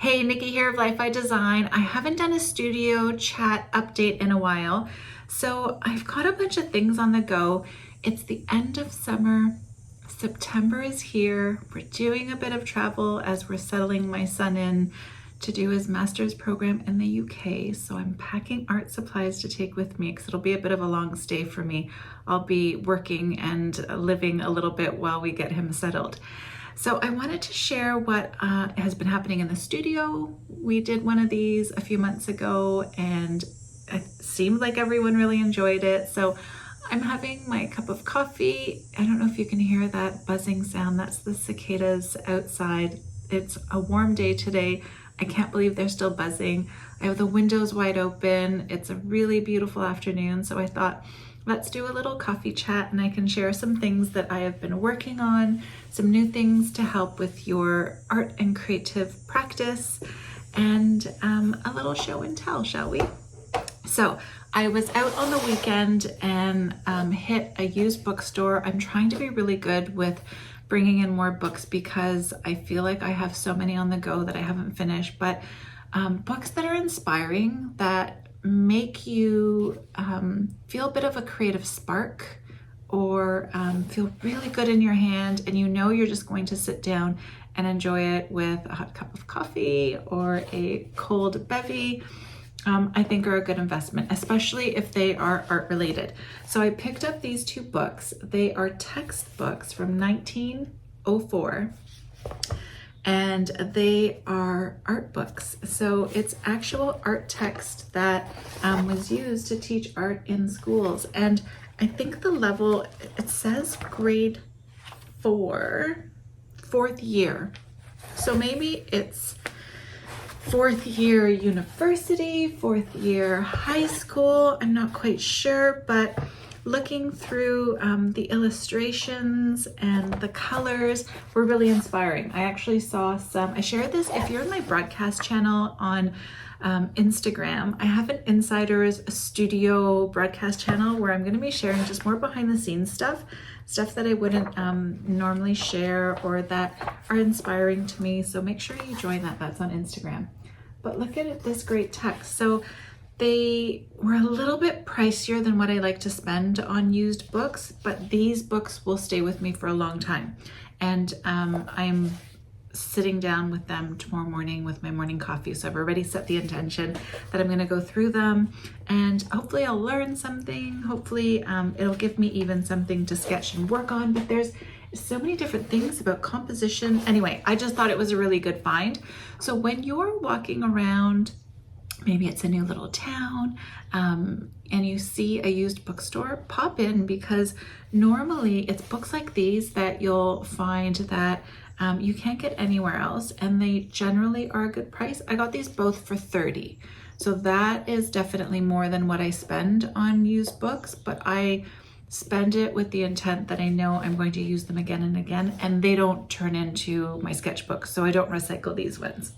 Hey, Nikki here of Li-Fi Design. I haven't done a studio chat update in a while, so I've got a bunch of things on the go. It's the end of summer. September is here. We're doing a bit of travel as we're settling my son in to do his master's program in the UK. So I'm packing art supplies to take with me because it'll be a bit of a long stay for me. I'll be working and living a little bit while we get him settled. So I wanted to share what has been happening in the studio. We did one of these a few months ago and it seemed like everyone really enjoyed it. So I'm having my cup of coffee. I don't know if you can hear that buzzing sound. That's the cicadas outside. It's a warm day today. I can't believe they're still buzzing. I have the windows wide open. It's a really beautiful afternoon. So I thought, let's do a little coffee chat and I can share some things that I have been working on, some new things to help with your art and creative practice, and a little show and tell, shall we? So I was out on the weekend and hit a used bookstore. I'm trying to be really good with bringing in more books because I feel like I have so many on the go that I haven't finished, but books that are inspiring, that make you feel a bit of a creative spark or feel really good in your hand, and you know you're just going to sit down and enjoy it with a hot cup of coffee or a cold bevy. I think are a good investment, especially if they are art related. So I picked up these two books. They are textbooks from 1904 and they are art books. So it's actual art text that was used to teach art in schools. And I think the level, it says grade 4, 4th year. So maybe it's 4th year university, 4th year high school, I'm not quite sure, but looking through the illustrations and the colors were really inspiring. I actually saw some, I shared this, if you're in my broadcast channel on Instagram, I have an Insiders Studio broadcast channel where I'm going to be sharing just more behind the scenes stuff that I wouldn't normally share or that are inspiring to me. So make sure you join that. That's on Instagram. But look at this great text. So they were a little bit pricier than what I like to spend on used books, but these books will stay with me for a long time. And I'm sitting down with them tomorrow morning with my morning coffee. So I've already set the intention that I'm going to go through them and hopefully I'll learn something. Hopefully it'll give me even something to sketch and work on, but there's so many different things about composition. Anyway, I just thought it was a really good find. So when you're walking around, maybe it's a new little town, and you see a used bookstore, pop in, because normally it's books like these that you'll find that you can't get anywhere else, and they generally are a good price. I got these both for $30. So that is definitely more than what I spend on used books, but I spend it with the intent that I know I'm going to use them again and again, and they don't turn into my sketchbook, so I don't recycle these ones.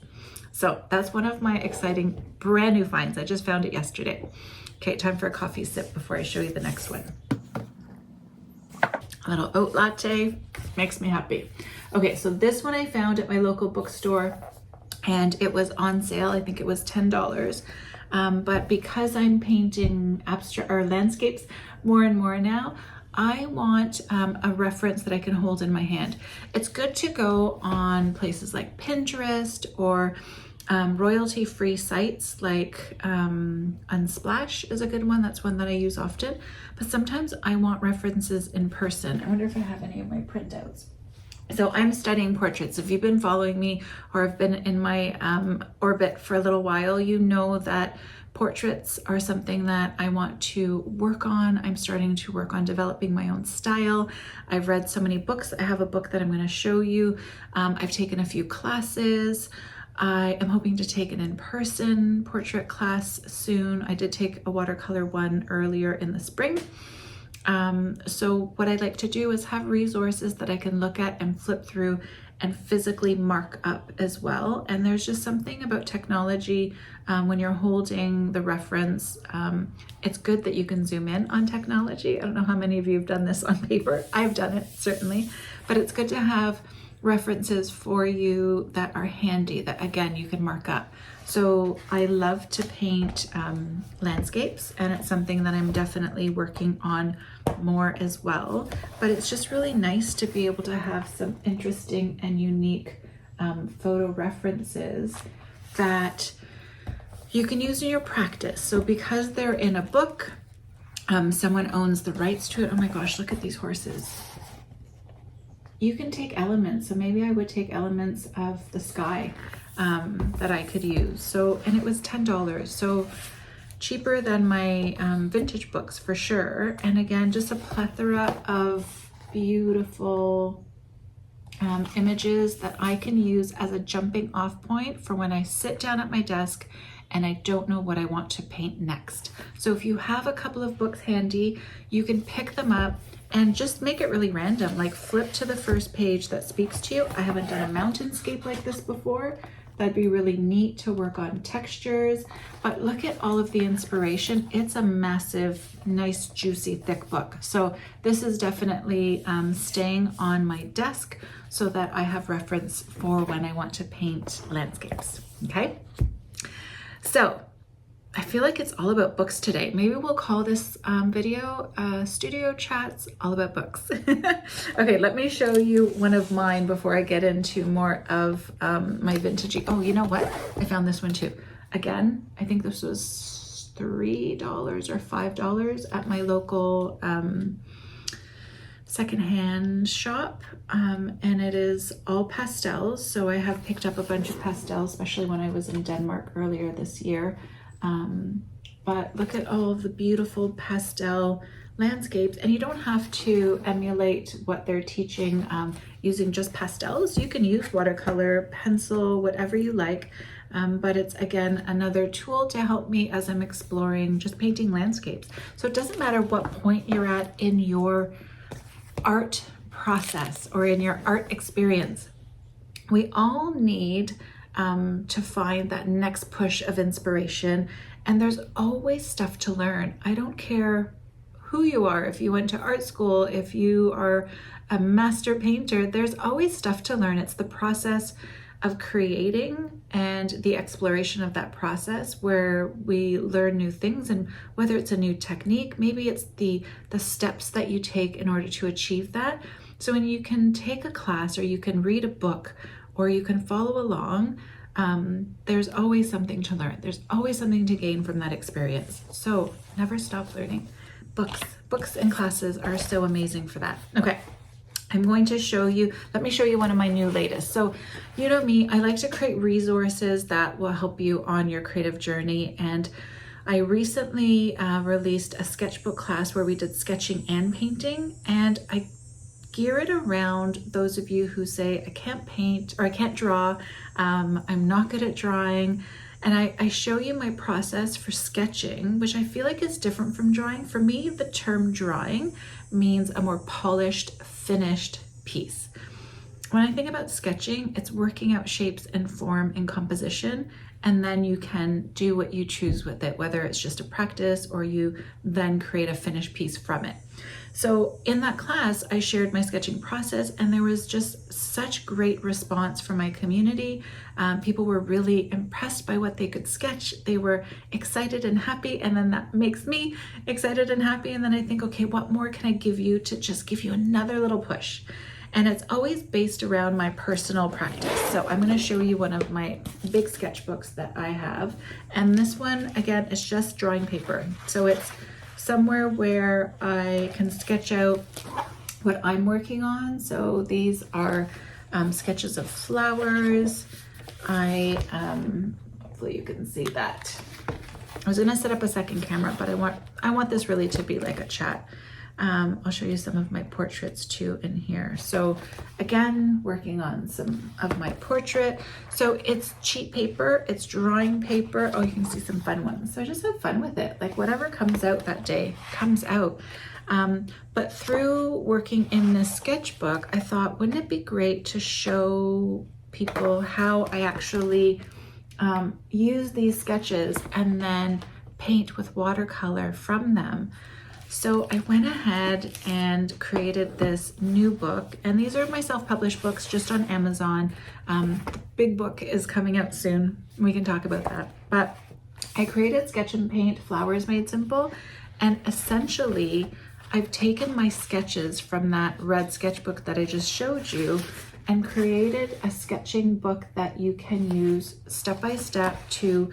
So that's one of my exciting brand new finds. I just found it yesterday. Okay, time for a coffee sip before I show you the next one. A little oat latte makes me happy. Okay, so this one I found at my local bookstore and it was on sale. I think it was $10. But because I'm painting abstract or landscapes more and more now, I want a reference that I can hold in my hand. It's good to go on places like Pinterest or royalty-free sites like Unsplash is a good one. That's one that I use often. But sometimes I want references in person. I wonder if I have any of my printouts. So I'm studying portraits. If you've been following me or have been in my orbit for a little while, you know that portraits are something that I want to work on. I'm starting to work on developing my own style. I've read so many books. I have a book that I'm going to show you. I've taken a few classes. I am hoping to take an in-person portrait class soon. I did take a watercolor one earlier in the spring. So what I'd like to do is have resources that I can look at and flip through and physically mark up as well. And there's just something about technology when you're holding the reference. It's good that you can zoom in on technology. I don't know how many of you have done this on paper. I've done it, certainly, but it's good to have references for you that are handy that again you can mark up. So I love to paint landscapes, and it's something that I'm definitely working on more as well, but it's just really nice to be able to have some interesting and unique photo references that you can use in your practice. So because they're in a book, someone owns the rights to it. Oh my gosh, look at these horses. You can take elements. So maybe I would take elements of the sky that I could use. So, and it was $10. So cheaper than my vintage books for sure. And again, just a plethora of beautiful images that I can use as a jumping off point for when I sit down at my desk and I don't know what I want to paint next. So if you have a couple of books handy, you can pick them up and just make it really random, like flip to the first page that speaks to you. I haven't done a mountainscape like this before. That'd be really neat to work on textures, but look at all of the inspiration. It's a massive, nice, juicy, thick book. So this is definitely staying on my desk so that I have reference for when I want to paint landscapes, okay? So I feel like it's all about books today. Maybe we'll call this video Studio Chats All About Books. Okay, let me show you one of mine before I get into more of my vintagey. Oh, you know what? I found this one too. Again, I think this was $3 or $5 at my local secondhand shop, and it is all pastels. So I have picked up a bunch of pastels, especially when I was in Denmark earlier this year. But look at all of the beautiful pastel landscapes, and you don't have to emulate what they're teaching using just pastels. You can use watercolor, pencil, whatever you like, but it's again another tool to help me as I'm exploring just painting landscapes. So it doesn't matter what point you're at in your art process or in your art experience. We all need to find that next push of inspiration, and there's always stuff to learn. I don't care who you are, if you went to art school, if you are a master painter, there's always stuff to learn. It's the process of creating and the exploration of that process where we learn new things, and whether it's a new technique, maybe it's the steps that you take in order to achieve that. So when you can take a class, or you can read a book, or you can follow along, there's always something to learn. There's always something to gain from that experience. So never stop learning. Books and classes are so amazing for that. Okay, I'm going to show you, let me show you one of my new latest. So you know me, I like to create resources that will help you on your creative journey. And I recently released a sketchbook class where we did sketching and painting, and I gear it around those of you who say, I can't paint or I can't draw, I'm not good at drawing. And I show you my process for sketching, which I feel like is different from drawing. For me, the term drawing means a more polished, finished piece. When I think about sketching, it's working out shapes and form and composition, and then you can do what you choose with it, whether it's just a practice or you then create a finished piece from it. So in that class, I shared my sketching process, and there was just such great response from my community. People were really impressed by what they could sketch. They were excited and happy, and then that makes me excited and happy. And then I think, okay, what more can I give you to just give you another little push? And it's always based around my personal practice. So I'm going to show you one of my big sketchbooks that I have. And this one, again, is just drawing paper. So it's somewhere where I can sketch out what I'm working on. So these are sketches of flowers. Hopefully you can see that. I was gonna set up a second camera, but I want this really to be like a chat. I'll show you some of my portraits too in here. So again, working on some of my portrait. So it's cheap paper, it's drawing paper. Oh, you can see some fun ones. So just have fun with it. Like whatever comes out that day comes out. But through working in this sketchbook, I thought, wouldn't it be great to show people how I actually use these sketches and then paint with watercolor from them. So I went ahead and created this new book, and these are my self-published books just on Amazon. The big book is coming out soon. We can talk about that. But I created Sketch and Paint Flowers Made Simple, and essentially I've taken my sketches from that red sketchbook that I just showed you and created a sketching book that you can use step by step to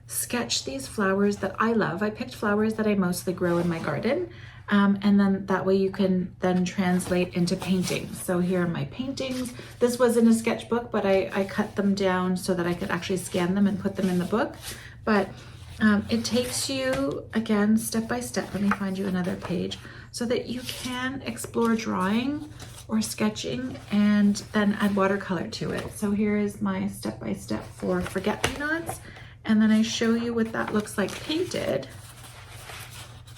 sketch these flowers that I love. I picked flowers that I mostly grow in my garden, and then that way you can then translate into paintings. So here are my paintings. This was in a sketchbook, but I cut them down so that I could actually scan them and put them in the book. But it takes you, again, step by step. Let me find you another page so that you can explore drawing or sketching and then add watercolor to it. So here is my step by step for forget-me-nots. And then I show you what that looks like painted.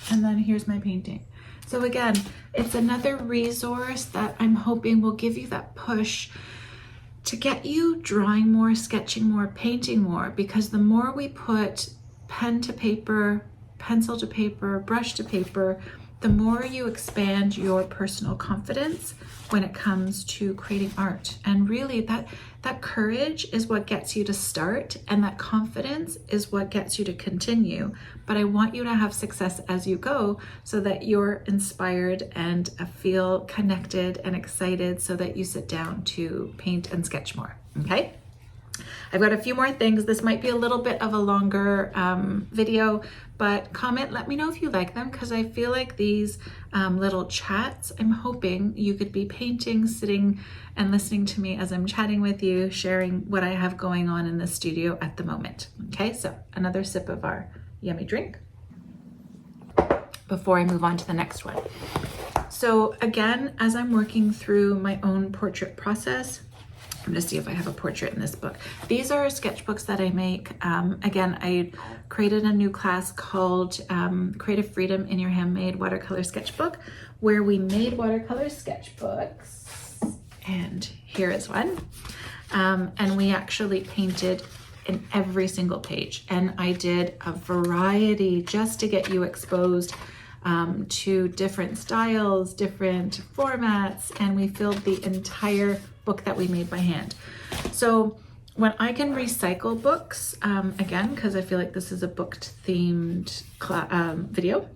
And then here's my painting. So again, it's another resource that I'm hoping will give you that push to get you drawing more, sketching more, painting more, because the more we put pen to paper, pencil to paper, brush to paper, the more you expand your personal confidence when it comes to creating art. And really that courage is what gets you to start, and that confidence is what gets you to continue. But I want you to have success as you go so that you're inspired and feel connected and excited so that you sit down to paint and sketch more, okay? I've got a few more things. This might be a little bit of a longer video, but comment, let me know if you like them, because I feel like these little chats, I'm hoping you could be painting, sitting and listening to me as I'm chatting with you, sharing what I have going on in the studio at the moment. Okay, so another sip of our yummy drink before I move on to the next one. So again, as I'm working through my own portrait process, I'm gonna see if I have a portrait in this book. These are sketchbooks that I make. Again, I created a new class called Creative Freedom in Your Handmade Watercolor Sketchbook, where we made watercolor sketchbooks. And here is one. And we actually painted in every single page. And I did a variety just to get you exposed to different styles, different formats, and we filled the entire book that we made by hand. So when I can recycle books, again, because I feel like this is a booked themed video,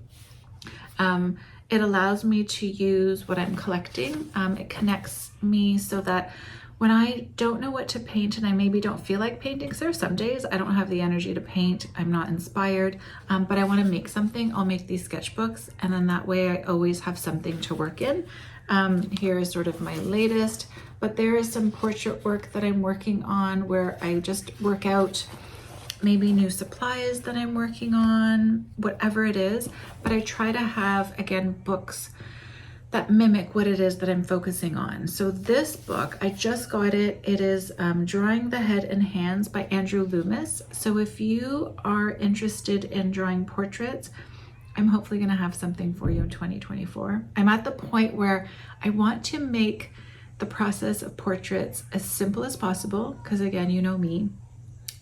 it allows me to use what I'm collecting. It connects me so that when I don't know what to paint and I maybe don't feel like painting, because there are some days I don't have the energy to paint, I'm not inspired, but I want to make something, I'll make these sketchbooks, and then that way I always have something to work in. Here is sort of my latest, but there is some portrait work that I'm working on where I just work out maybe new supplies that I'm working on, whatever it is, but I try to have, again, books that mimic what it is that I'm focusing on. So this book, I just got it. It is Drawing the Head and Hands by Andrew Loomis. So if you are interested in drawing portraits, I'm hopefully gonna have something for you in 2024. I'm at the point where I want to make the process of portraits as simple as possible, because again, you know me,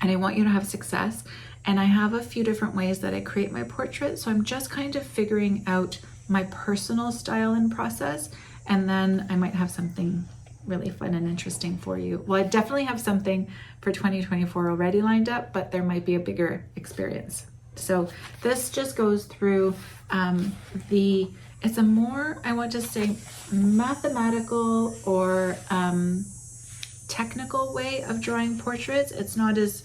and I want you to have success. And I have a few different ways that I create my portraits. So I'm just kind of figuring out my personal style and process, and then I might have something really fun and interesting for you. Well, I definitely have something for 2024 already lined up, but there might be a bigger experience. So this just goes through it's a more, I want to say, mathematical or technical way of drawing portraits. It's not as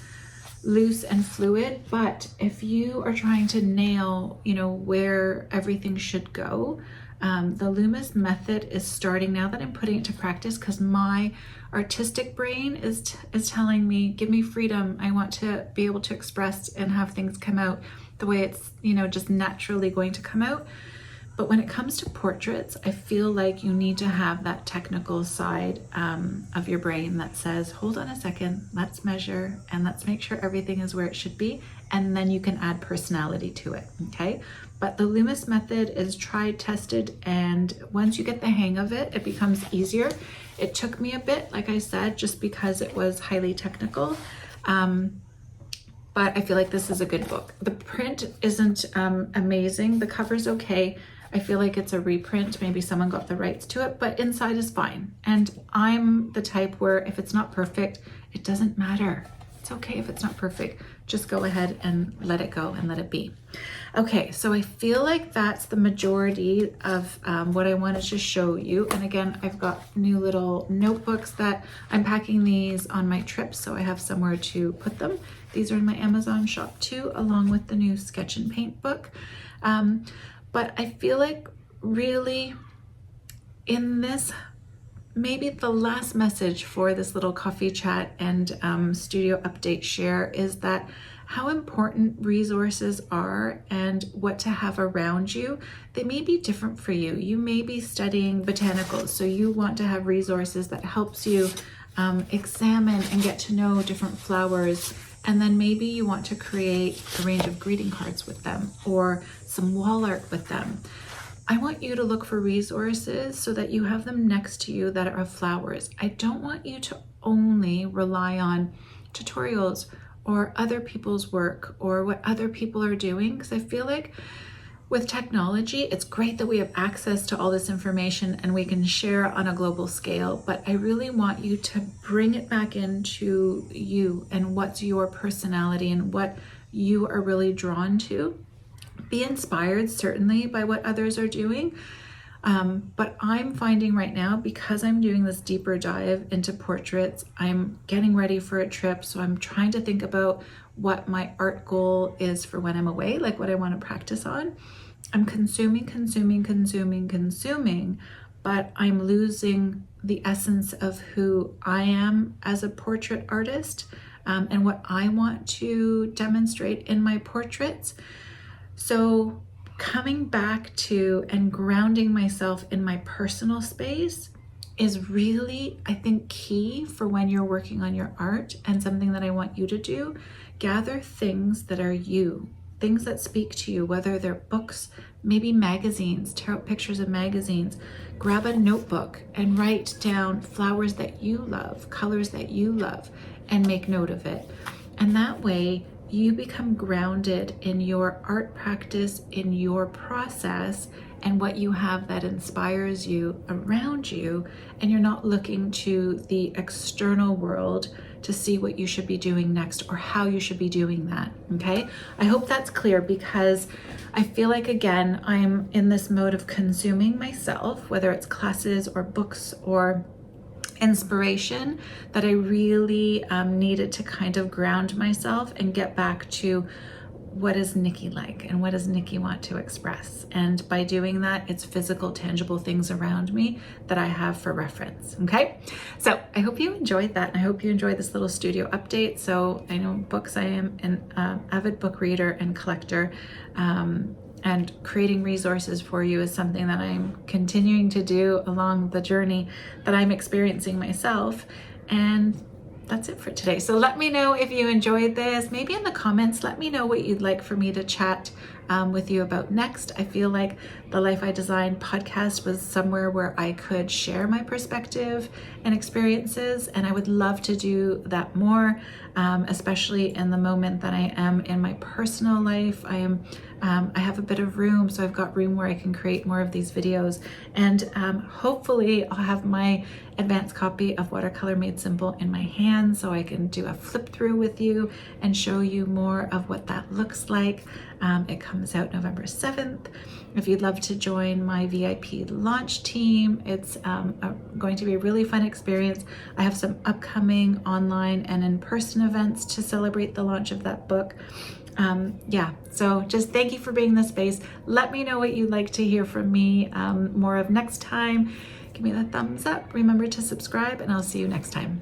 loose and fluid, but if you are trying to nail, where everything should go, the Loomis method is starting now that I'm putting it to practice, because my artistic brain is telling me, give me freedom. I want to be able to express and have things come out the way it's, just naturally going to come out. But when it comes to portraits, I feel like you need to have that technical side of your brain that says, hold on a second, let's measure and let's make sure everything is where it should be. And then you can add personality to it, okay? But the Loomis method is tried, tested, and once you get the hang of it, it becomes easier. It took me a bit, like I said, just because it was highly technical. But I feel like this is a good book. The print isn't amazing. The cover's okay. I feel like it's a reprint. Maybe someone got the rights to it, but inside is fine. And I'm the type where if it's not perfect, it doesn't matter. It's okay if it's not perfect. Just go ahead and let it go and let it be. Okay, so I feel like that's the majority of what I wanted to show you. And again, I've got new little notebooks that I'm packing these on my trips, so I have somewhere to put them. These are in my Amazon shop too, along with the new Sketch and Paint book. But I feel like really in this, maybe the last message for this little coffee chat and studio update share is that how important resources are and what to have around you. They may be different for you. You may be studying botanicals, so you want to have resources that helps you examine and get to know different flowers. And then maybe you want to create a range of greeting cards with them or some wall art with them. I want you to look for resources so that you have them next to you that are of flowers. I don't want you to only rely on tutorials or other people's work or what other people are doing, because I feel like with technology, it's great that we have access to all this information and we can share on a global scale, but I really want you to bring it back into you and what's your personality and what you are really drawn to. Be inspired certainly by what others are doing, but I'm finding right now, because I'm doing this deeper dive into portraits, I'm getting ready for a trip, so I'm trying to think about what my art goal is for when I'm away, like what I want to practice on. I'm consuming, but I'm losing the essence of who I am as a portrait artist and what I want to demonstrate in my portraits. So coming back to and grounding myself in my personal space is really, I think, key for when you're working on your art, and something that I want you to do. Gather things that are you, things that speak to you, whether they're books, maybe magazines, tear out pictures of magazines, grab a notebook and write down flowers that you love, colors that you love, and make note of it. And that way you become grounded in your art practice, in your process, and what you have that inspires you around you, and you're not looking to the external world to see what you should be doing next or how you should be doing that, okay? I hope that's clear, because I feel like, again, I'm in this mode of consuming myself, whether it's classes or books or inspiration, that I really needed to kind of ground myself and get back to what is Nicki like and what does Nicki want to express. And by doing that, it's physical, tangible things around me that I have for reference, okay? So I hope you enjoyed that, and I hope you enjoyed this little studio update. So I know books, I am an avid book reader and collector, and creating resources for you is something that I'm continuing to do along the journey that I'm experiencing myself. And that's it for today. So let me know if you enjoyed this. Maybe in the comments, let me know what you'd like for me to chat with you about next. I feel like the Life I Design podcast was somewhere where I could share my perspective and experiences, and I would love to do that more, especially in the moment that I am in my personal life. I have a bit of room, so I've got room where I can create more of these videos, and hopefully I'll have my advanced copy of Watercolor Made Simple in my hand, so I can do a flip through with you and show you more of what that looks like. It comes out November 7th. If you'd love to join my VIP launch team, it's going to be a really fun experience. I have some upcoming online and in-person events to celebrate the launch of that book. So just thank you for being in this space. Let me know what you'd like to hear from me more of next time. Give me that thumbs up. Remember to subscribe, and I'll see you next time.